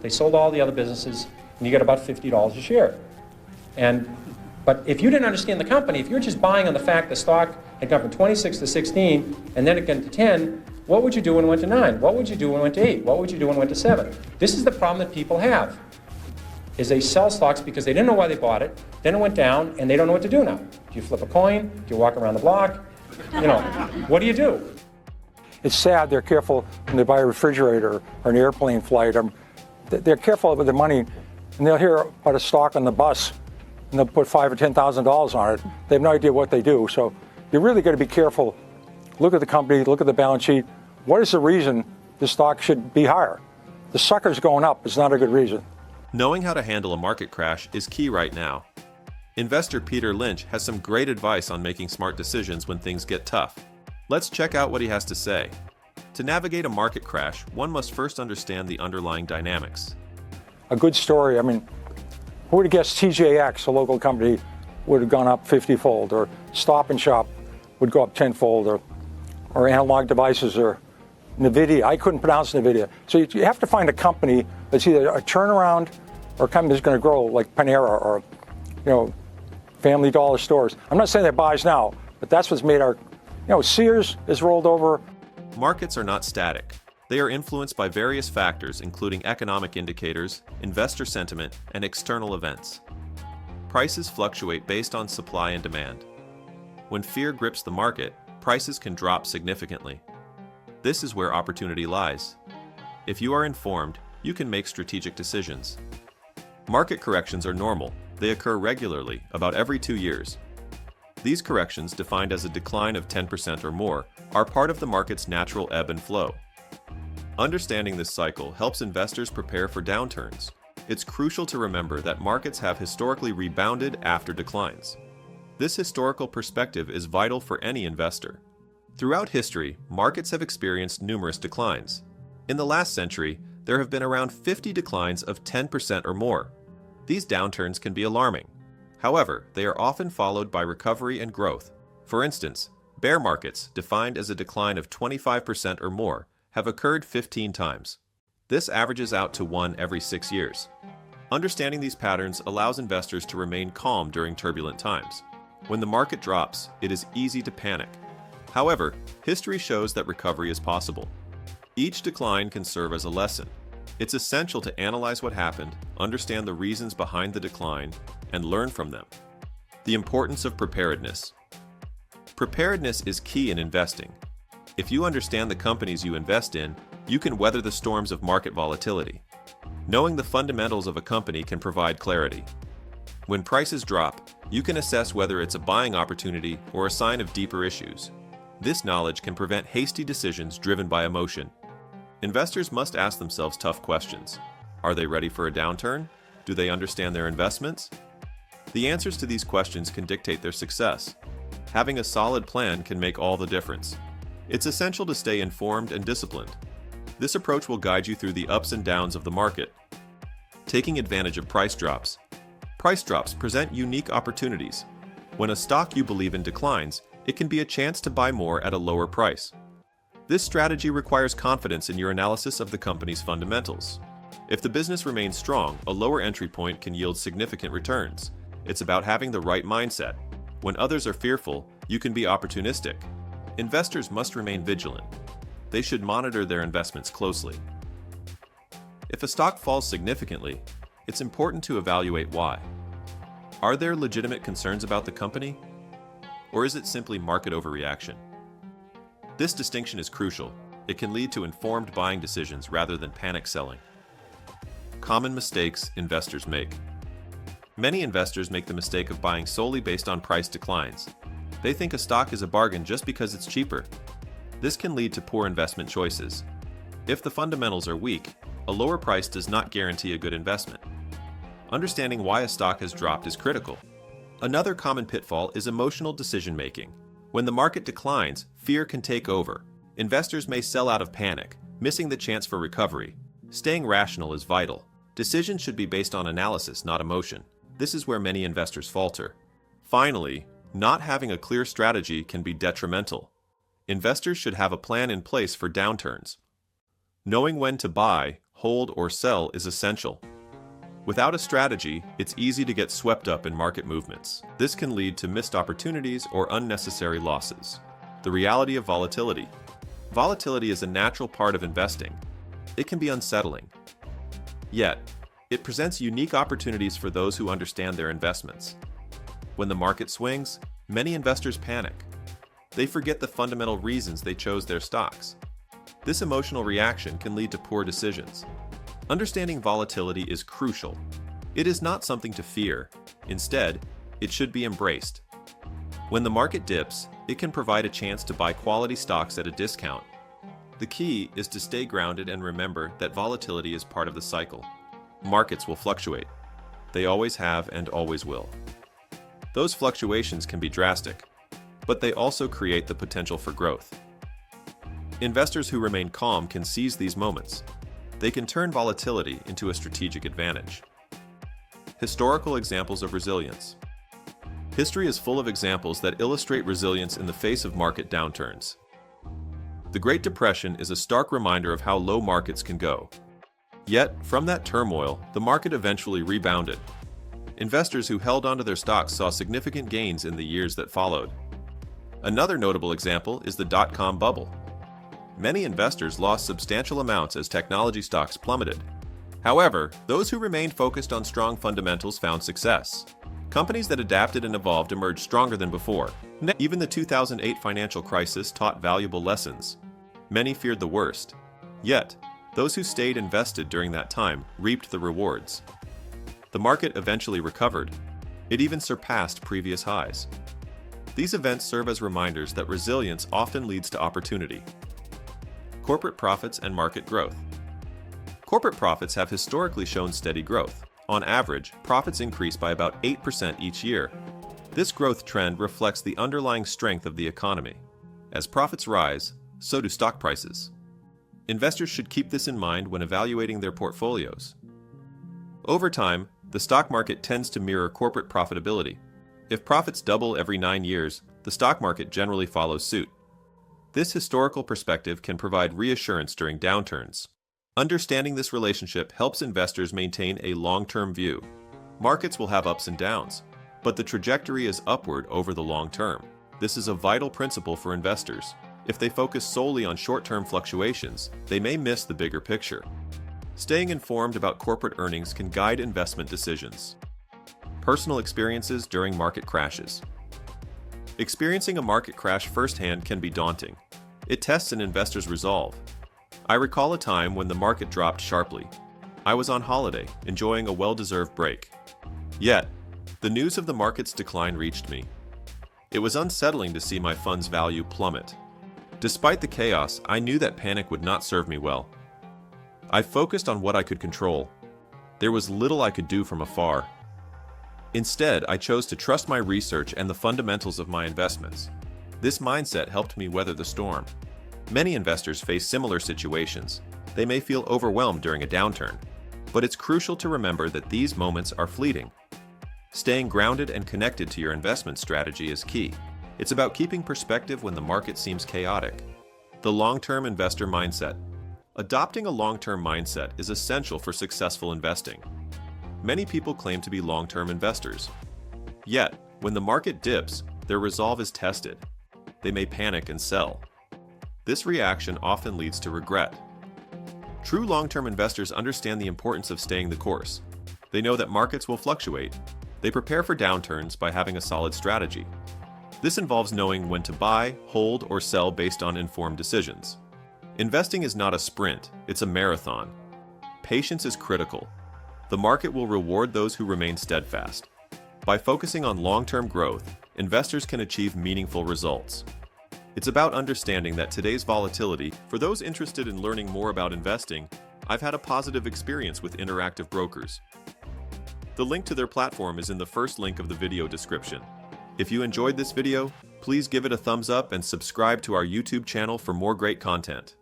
They sold all the other businesses, and you get about $50 a share. But if you didn't understand the company, if you're just buying on the fact the stock had gone from 26 to 16, and then it went to 10, what would you do when it went to 9? What would you do when it went to 8? What would you do when it went to 7? This is the problem that people have, is they sell stocks because they didn't know why they bought it, then it went down, and they don't know what to do now. Do you flip a coin? Do you walk around the block? What do you do? It's sad they're careful when they buy a refrigerator or an airplane flight. They're careful with their money, and they'll hear about a stock on the bus, and they'll put $5,000 or $10,000 on it. They have no idea what they do. So you're really got to be careful. Look at the company, look at the balance sheet. What is the reason the stock should be higher? The sucker's going up. It's not a good reason. Knowing how to handle a market crash is key right now. Investor Peter Lynch has some great advice on making smart decisions when things get tough. Let's check out what he has to say. To navigate a market crash, one must first understand the underlying dynamics. A good story, who would have guessed TJX, a local company, would have gone up 50-fold, or Stop and Shop would go up 10-fold, or Analog Devices, or NVIDIA. I couldn't pronounce NVIDIA. So you have to find a company that's either a turnaround or a company that's going to grow, like Panera or, Family Dollar stores. I'm not saying that buys now, but that's what's made our, Sears is rolled over. Markets are not static. They are influenced by various factors, including economic indicators, investor sentiment, and external events. Prices fluctuate based on supply and demand. When fear grips the market, prices can drop significantly. This is where opportunity lies. If you are informed, you can make strategic decisions. Market corrections are normal. They occur regularly, about every 2 years. These corrections, defined as a decline of 10% or more, are part of the market's natural ebb and flow. Understanding this cycle helps investors prepare for downturns. It's crucial to remember that markets have historically rebounded after declines. This historical perspective is vital for any investor. Throughout history, markets have experienced numerous declines. In the last century, there have been around 50 declines of 10% or more. These downturns can be alarming. However, they are often followed by recovery and growth. For instance, bear markets, defined as a decline of 25% or more, have occurred 15 times. This averages out to 1 every 6 years. Understanding these patterns allows investors to remain calm during turbulent times. When the market drops, it is easy to panic. However, history shows that recovery is possible. Each decline can serve as a lesson. It's essential to analyze what happened, understand the reasons behind the decline, and learn from them. The importance of preparedness. Preparedness is key in investing. If you understand the companies you invest in, you can weather the storms of market volatility. Knowing the fundamentals of a company can provide clarity. When prices drop, you can assess whether it's a buying opportunity or a sign of deeper issues. This knowledge can prevent hasty decisions driven by emotion. Investors must ask themselves tough questions. Are they ready for a downturn? Do they understand their investments? The answers to these questions can dictate their success. Having a solid plan can make all the difference. It's essential to stay informed and disciplined. This approach will guide you through the ups and downs of the market. Taking advantage of price drops. Price drops present unique opportunities. When a stock you believe in declines, it can be a chance to buy more at a lower price. This strategy requires confidence in your analysis of the company's fundamentals. If the business remains strong, a lower entry point can yield significant returns. It's about having the right mindset. When others are fearful, you can be opportunistic. Investors must remain vigilant. They should monitor their investments closely. If a stock falls significantly, it's important to evaluate why. Are there legitimate concerns about the company? Or is it simply market overreaction? This distinction is crucial. It can lead to informed buying decisions rather than panic selling. Common mistakes investors make. Many investors make the mistake of buying solely based on price declines. They think a stock is a bargain just because it's cheaper. This can lead to poor investment choices. If the fundamentals are weak, a lower price does not guarantee a good investment. Understanding why a stock has dropped is critical. Another common pitfall is emotional decision-making. When the market declines, fear can take over. Investors may sell out of panic, missing the chance for recovery. Staying rational is vital. Decisions should be based on analysis, not emotion. This is where many investors falter. Finally, not having a clear strategy can be detrimental. Investors should have a plan in place for downturns. Knowing when to buy, hold, or sell is essential. Without a strategy, it's easy to get swept up in market movements. This can lead to missed opportunities or unnecessary losses. The reality of volatility. Volatility is a natural part of investing. It can be unsettling. Yet, it presents unique opportunities for those who understand their investments. When the market swings, many investors panic. They forget the fundamental reasons they chose their stocks. This emotional reaction can lead to poor decisions. Understanding volatility is crucial. It is not something to fear. Instead, it should be embraced. When the market dips, it can provide a chance to buy quality stocks at a discount. The key is to stay grounded and remember that volatility is part of the cycle. Markets will fluctuate. They always have and always will. Those fluctuations can be drastic, but they also create the potential for growth. Investors who remain calm can seize these moments. They can turn volatility into a strategic advantage. Historical examples of resilience. History is full of examples that illustrate resilience in the face of market downturns. The Great Depression is a stark reminder of how low markets can go. Yet, from that turmoil, the market eventually rebounded. Investors who held onto their stocks saw significant gains in the years that followed. Another notable example is the dot-com bubble. Many investors lost substantial amounts as technology stocks plummeted. However, those who remained focused on strong fundamentals found success. Companies that adapted and evolved emerged stronger than before. Even the 2008 financial crisis taught valuable lessons. Many feared the worst. Yet, those who stayed invested during that time reaped the rewards. The market eventually recovered. It even surpassed previous highs. These events serve as reminders that resilience often leads to opportunity. Corporate profits and market growth. Corporate profits have historically shown steady growth. On average, profits increase by about 8% each year. This growth trend reflects the underlying strength of the economy. As profits rise, so do stock prices. Investors should keep this in mind when evaluating their portfolios. Over time, the stock market tends to mirror corporate profitability. If profits double every 9 years, the stock market generally follows suit. This historical perspective can provide reassurance during downturns. Understanding this relationship helps investors maintain a long-term view. Markets will have ups and downs, but the trajectory is upward over the long term. This is a vital principle for investors. If they focus solely on short-term fluctuations, they may miss the bigger picture. Staying informed about corporate earnings can guide investment decisions. Personal experiences during market crashes. Experiencing a market crash firsthand can be daunting. It tests an investor's resolve. I recall a time when the market dropped sharply. I was on holiday, enjoying a well-deserved break. Yet, the news of the market's decline reached me. It was unsettling to see my fund's value plummet. Despite the chaos, I knew that panic would not serve me well. I focused on what I could control. There was little I could do from afar. Instead, I chose to trust my research and the fundamentals of my investments. This mindset helped me weather the storm. Many investors face similar situations. They may feel overwhelmed during a downturn, but it's crucial to remember that these moments are fleeting. Staying grounded and connected to your investment strategy is key. It's about keeping perspective when the market seems chaotic. The long-term investor mindset. Adopting a long-term mindset is essential for successful investing. Many people claim to be long-term investors. Yet, when the market dips, their resolve is tested. They may panic and sell. This reaction often leads to regret. True long-term investors understand the importance of staying the course. They know that markets will fluctuate. They prepare for downturns by having a solid strategy. This involves knowing when to buy, hold, or sell based on informed decisions. Investing is not a sprint, it's a marathon. Patience is critical. The market will reward those who remain steadfast. By focusing on long-term growth, investors can achieve meaningful results. It's about understanding that today's volatility, for those interested in learning more about investing, I've had a positive experience with Interactive Brokers. The link to their platform is in the first link of the video description. If you enjoyed this video, please give it a thumbs up and subscribe to our YouTube channel for more great content.